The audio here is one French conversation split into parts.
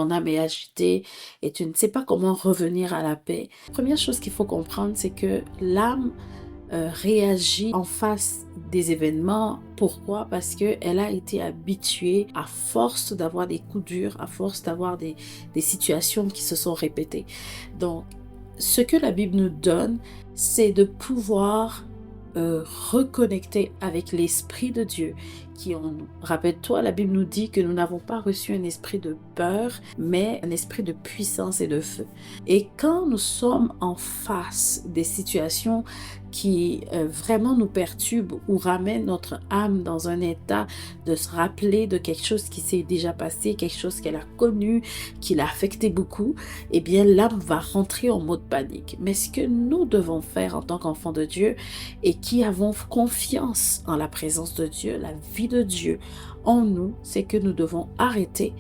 ton âme est agitée et tu ne sais pas comment revenir à la paix. La première chose qu'il faut comprendre, c'est que l'âme réagit en face des événements. Pourquoi? Parce qu'elle a été habituée à force d'avoir des coups durs, à force d'avoir des situations qui se sont répétées. Donc, ce que la Bible nous donne, c'est de pouvoir reconnecter avec l'Esprit de Dieu qui en nous. Rappelle-toi, la Bible nous dit que nous n'avons pas reçu un esprit de peur, mais un esprit de puissance et de feu. Et quand nous sommes en face des situations qui vraiment nous perturbent ou ramènent notre âme dans un état de se rappeler de quelque chose qui s'est déjà passé, quelque chose qu'elle a connu, qui l'a affecté beaucoup, eh bien l'âme va rentrer en mode panique. Mais ce que nous devons faire en tant qu'enfants de Dieu et qui avons confiance en la présence de Dieu, la vie de Dieu en nous, c'est que nous devons arrêter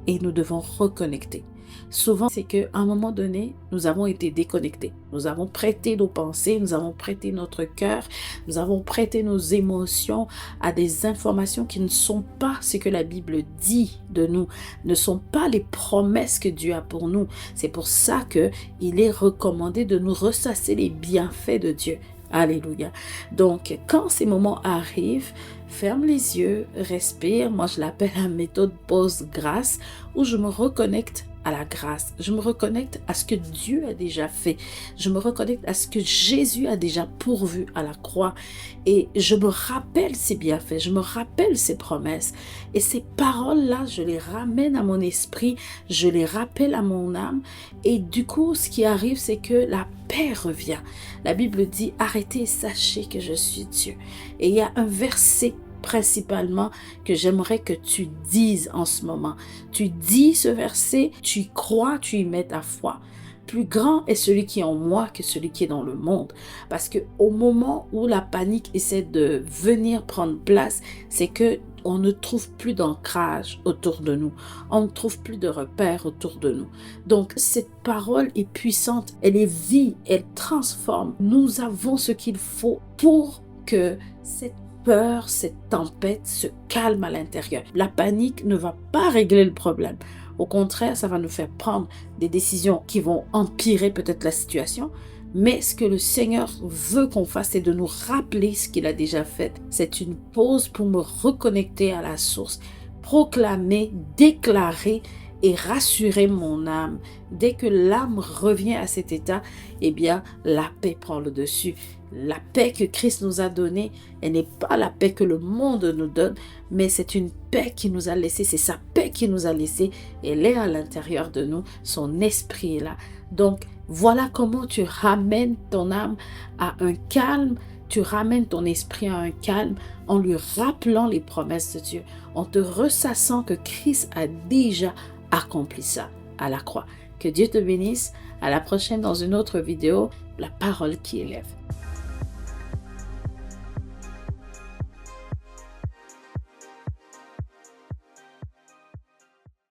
et nous devons reconnecter. Souvent, c'est qu'à un moment donné, nous avons été déconnectés. Nous avons prêté nos pensées, nous avons prêté notre cœur, nous avons prêté nos émotions à des informations qui ne sont pas ce que la Bible dit de nous, ne sont pas les promesses que Dieu a pour nous. C'est pour ça qu'il est recommandé de nous ressasser les bienfaits de Dieu. Alléluia. Donc, quand ces moments arrivent, ferme les yeux, respire. Moi, je l'appelle la méthode pause-grâce, où je me reconnecte à la grâce. Je me reconnecte à ce que Dieu a déjà fait. Je me reconnecte à ce que Jésus a déjà pourvu à la croix. Et je me rappelle ses bienfaits, je me rappelle ses promesses. Et ces paroles-là, je les ramène à mon esprit, je les rappelle à mon âme. Et du coup, ce qui arrive, c'est que la paix revient. La Bible dit, arrêtez et sachez que je suis Dieu. Et il y a un verset principalement que j'aimerais que tu dises en ce moment. Tu dis ce verset, tu y crois, tu y mets ta foi. Plus grand est celui qui est en moi que celui qui est dans le monde. Parce que au moment où la panique essaie de venir prendre place, c'est que on ne trouve plus d'ancrage autour de nous. On ne trouve plus de repères autour de nous. Donc, cette parole est puissante, elle est vie, elle transforme. Nous avons ce qu'il faut pour que cette peur, cette tempête se calme à l'intérieur. La panique ne va pas régler le problème. Au contraire, ça va nous faire prendre des décisions qui vont empirer peut-être la situation. Mais ce que le Seigneur veut qu'on fasse, c'est de nous rappeler ce qu'il a déjà fait. C'est une pause pour me reconnecter à la source, proclamer, déclarer et rassurer mon âme. Dès que l'âme revient à cet état, eh bien, la paix prend le dessus. La paix que Christ nous a donnée, elle n'est pas la paix que le monde nous donne, mais c'est une paix qui nous a laissé, c'est sa paix qui nous a laissé. Elle est à l'intérieur de nous, son esprit est là. Donc, voilà comment tu ramènes ton âme à un calme, tu ramènes ton esprit à un calme en lui rappelant les promesses de Dieu, en te ressassant que Christ a déjà accompli ça à la croix. Que Dieu te bénisse. À la prochaine dans une autre vidéo, la parole qui élève.